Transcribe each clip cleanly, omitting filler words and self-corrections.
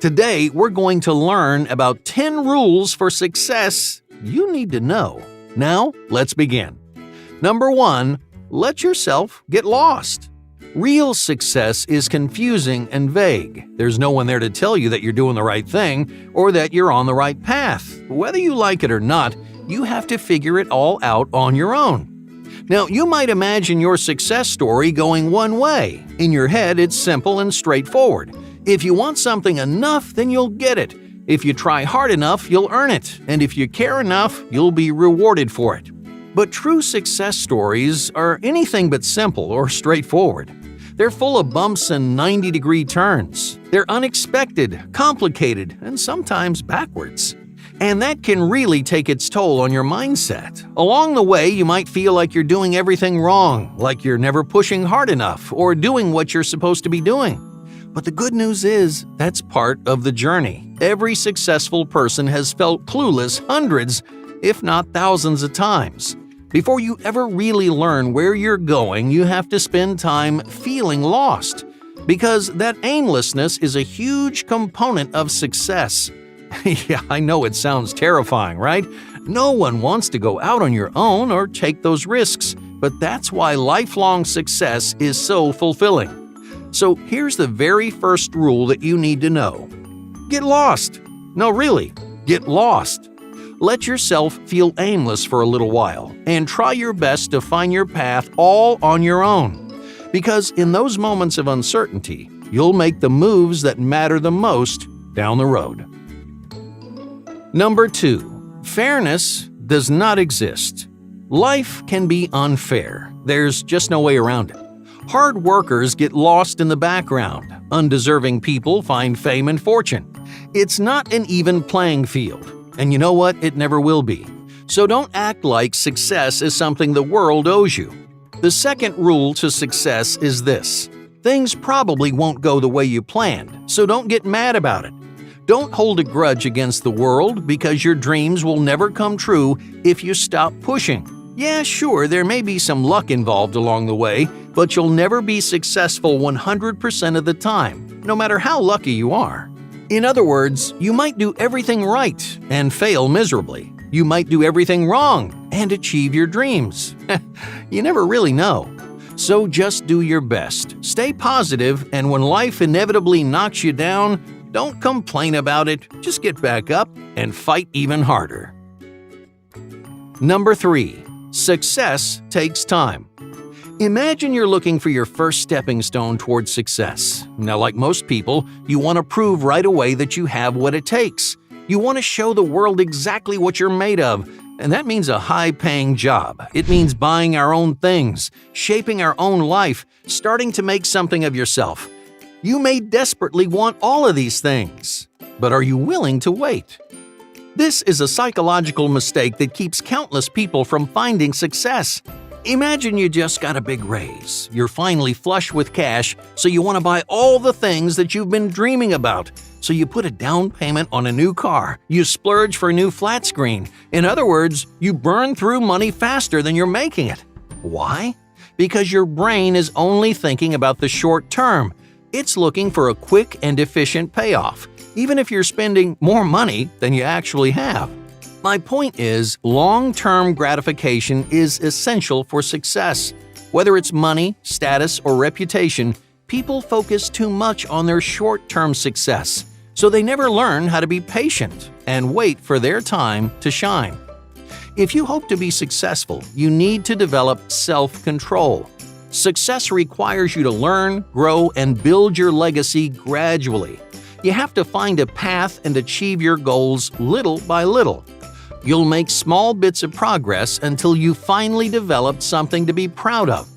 Today, we're going to learn about 10 rules for success you need to know. Now, let's begin. Number 1, let yourself get lost. Real success is confusing and vague. There's no one there to tell you that you're doing the right thing or that you're on the right path. Whether you like it or not, you have to figure it all out on your own. Now, you might imagine your success story going one way. In your head, it's simple and straightforward. If you want something enough, then you'll get it. If you try hard enough, you'll earn it. And if you care enough, you'll be rewarded for it. But true success stories are anything but simple or straightforward. They're full of bumps and 90-degree turns. They're unexpected, complicated, and sometimes backwards. And that can really take its toll on your mindset. Along the way, you might feel like you're doing everything wrong, like you're never pushing hard enough or doing what you're supposed to be doing. But the good news is, that's part of the journey. Every successful person has felt clueless hundreds, if not thousands of times. Before you ever really learn where you're going, you have to spend time feeling lost. Because that aimlessness is a huge component of success. Yeah, I know it sounds terrifying, right? No one wants to go out on your own or take those risks, but that's why lifelong success is so fulfilling. So here's the very first rule that you need to know. Get lost. No, really, get lost. Let yourself feel aimless for a little while and try your best to find your path all on your own. Because in those moments of uncertainty, you'll make the moves that matter the most down the road. Number 2, fairness does not exist. Life can be unfair. There's just no way around it. Hard workers get lost in the background. Undeserving people find fame and fortune. It's not an even playing field. And you know what? It never will be. So don't act like success is something the world owes you. The second rule to success is this. Things probably won't go the way you planned, so don't get mad about it. Don't hold a grudge against the world because your dreams will never come true if you stop pushing. Yeah, sure, there may be some luck involved along the way, but you'll never be successful 100% of the time, no matter how lucky you are. In other words, you might do everything right and fail miserably. You might do everything wrong and achieve your dreams. You never really know. So just do your best, stay positive, and when life inevitably knocks you down, don't complain about it, just get back up and fight even harder. Number 3, success takes time. Imagine you're looking for your first stepping stone towards success. Now, like most people, you want to prove right away that you have what it takes. You want to show the world exactly what you're made of, and that means a high-paying job. It means buying our own things, shaping our own life, starting to make something of yourself. You may desperately want all of these things, but are you willing to wait? This is a psychological mistake that keeps countless people from finding success. Imagine you just got a big raise. You're finally flush with cash, so you want to buy all the things that you've been dreaming about. So you put a down payment on a new car. You splurge for a new flat screen. In other words, you burn through money faster than you're making it. Why? Because your brain is only thinking about the short term. It's looking for a quick and efficient payoff, even if you're spending more money than you actually have. My point is, long-term gratification is essential for success. Whether it's money, status, or reputation, people focus too much on their short-term success, so they never learn how to be patient and wait for their time to shine. If you hope to be successful, you need to develop self-control. Success requires you to learn, grow, and build your legacy gradually. You have to find a path and achieve your goals little by little. You'll make small bits of progress until you finally develop something to be proud of.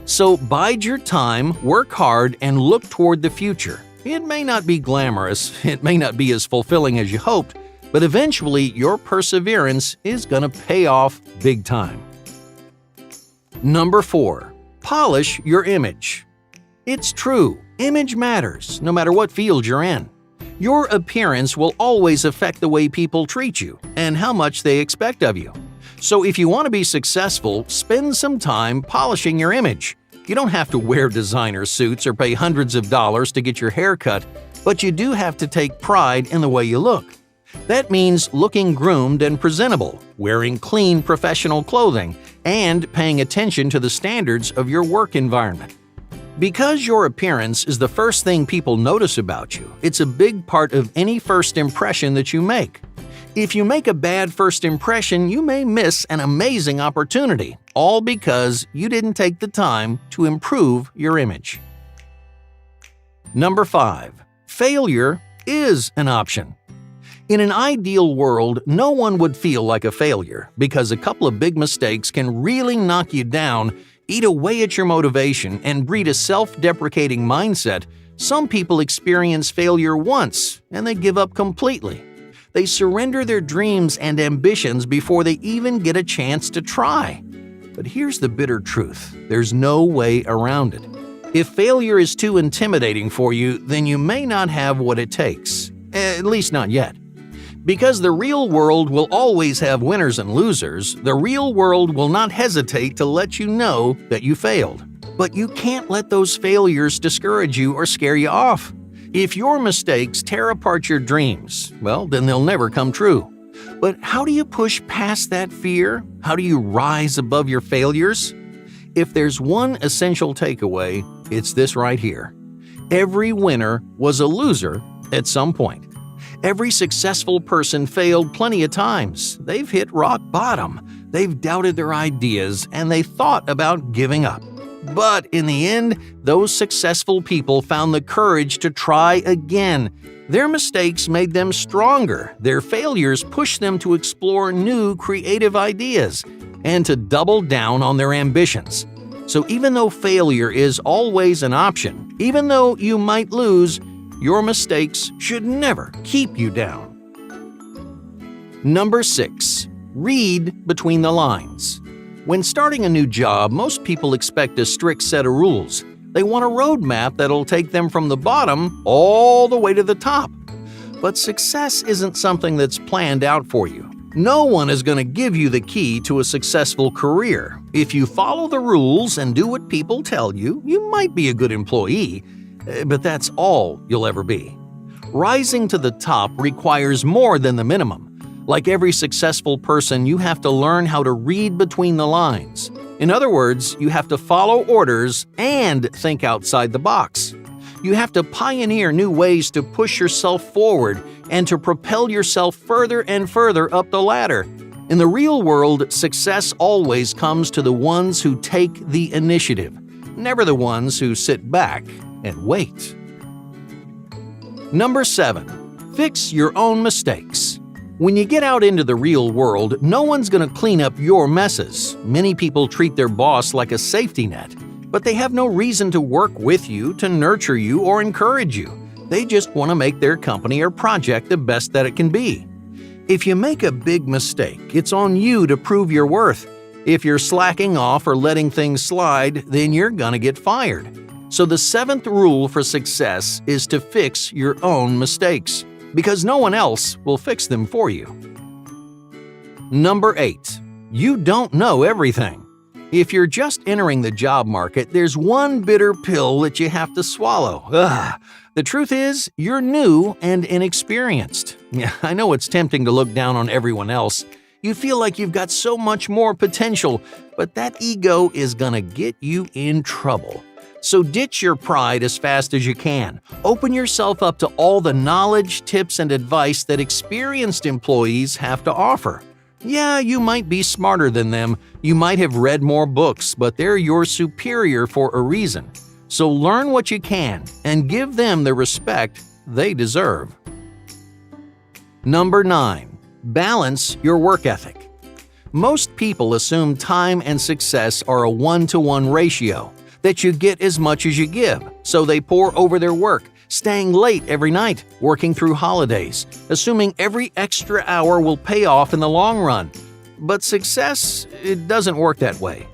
So bide your time, work hard, and look toward the future. It may not be glamorous, it may not be as fulfilling as you hoped, but eventually your perseverance is going to pay off big time. Number 4. Polish your image. It's true, image matters, no matter what field you're in. Your appearance will always affect the way people treat you and how much they expect of you. So if you want to be successful, spend some time polishing your image. You don't have to wear designer suits or pay hundreds of dollars to get your hair cut, But you do have to take pride in the way you look. That means looking groomed and presentable, wearing clean professional clothing, and paying attention to the standards of your work environment. Because your appearance is the first thing people notice about you, it's a big part of any first impression that you make. If you make a bad first impression, you may miss an amazing opportunity, all because you didn't take the time to improve your image. Number 5. Failure is an option. In an ideal world, no one would feel like a failure because a couple of big mistakes can really knock you down, eat away at your motivation, and breed a self-deprecating mindset. Some people experience failure once and they give up completely. They surrender their dreams and ambitions before they even get a chance to try. But here's the bitter truth: there's no way around it. If failure is too intimidating for you, then you may not have what it takes. At least not yet. Because the real world will always have winners and losers, the real world will not hesitate to let you know that you failed. But you can't let those failures discourage you or scare you off. If your mistakes tear apart your dreams, well, then they'll never come true. But how do you push past that fear? How do you rise above your failures? If there's one essential takeaway, it's this right here. Every winner was a loser at some point. Every successful person failed plenty of times. They've hit rock bottom. They've doubted their ideas and they thought about giving up. But in the end, those successful people found the courage to try again. Their mistakes made them stronger. Their failures pushed them to explore new creative ideas and to double down on their ambitions. So even though failure is always an option, even though you might lose, your mistakes should never keep you down. Number 6. Read between the lines. When starting a new job, most people expect a strict set of rules. They want a roadmap that'll take them from the bottom all the way to the top. But success isn't something that's planned out for you. No one is going to give you the key to a successful career. If you follow the rules and do what people tell you, you might be a good employee, but that's all you'll ever be. Rising to the top requires more than the minimum. Like every successful person, you have to learn how to read between the lines. In other words, you have to follow orders and think outside the box. You have to pioneer new ways to push yourself forward and to propel yourself further and further up the ladder. In the real world, success always comes to the ones who take the initiative, never the ones who sit back and wait. Number 7. Fix your own mistakes. When you get out into the real world, no one's going to clean up your messes. Many people treat their boss like a safety net, but they have no reason to work with you, to nurture you, or encourage you. They just want to make their company or project the best that it can be. If you make a big mistake, it's on you to prove your worth. If you're slacking off or letting things slide, then you're going to get fired. So the 7th rule for success is to fix your own mistakes, because no one else will fix them for you. Number 8. You don't know everything. If you're just entering the job market, there's one bitter pill that you have to swallow. The truth is, you're new and inexperienced. Yeah, I know it's tempting to look down on everyone else. You feel like you've got so much more potential, but that ego is gonna get you in trouble. So ditch your pride as fast as you can. Open yourself up to all the knowledge, tips, and advice that experienced employees have to offer. Yeah, you might be smarter than them, you might have read more books, but they're your superior for a reason. So learn what you can and give them the respect they deserve. Number 9. Balance your work ethic. Most people assume time and success are a 1-to-1 ratio, that you get as much as you give, so they pour over their work, staying late every night, working through holidays, assuming every extra hour will pay off in the long run. But success, it doesn't work that way.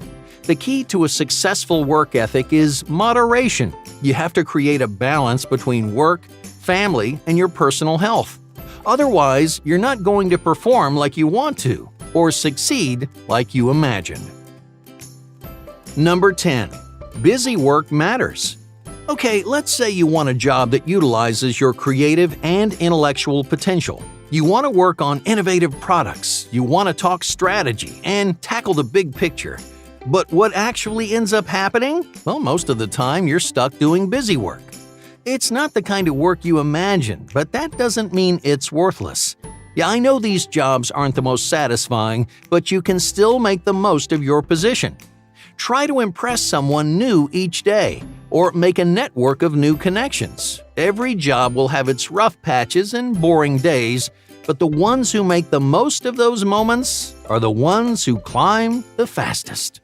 The key to a successful work ethic is moderation. You have to create a balance between work, family, and your personal health. Otherwise, you're not going to perform like you want to, or succeed like you imagined. Number 10. Busy work matters. Okay, let's say you want a job that utilizes your creative and intellectual potential. You want to work on innovative products, you want to talk strategy, and tackle the big picture. But what actually ends up happening? Well, most of the time you're stuck doing busy work. It's not the kind of work you imagine, but that doesn't mean it's worthless. Yeah, I know these jobs aren't the most satisfying, but you can still make the most of your position. Try to impress someone new each day, or make a network of new connections. Every job will have its rough patches and boring days, but the ones who make the most of those moments are the ones who climb the fastest.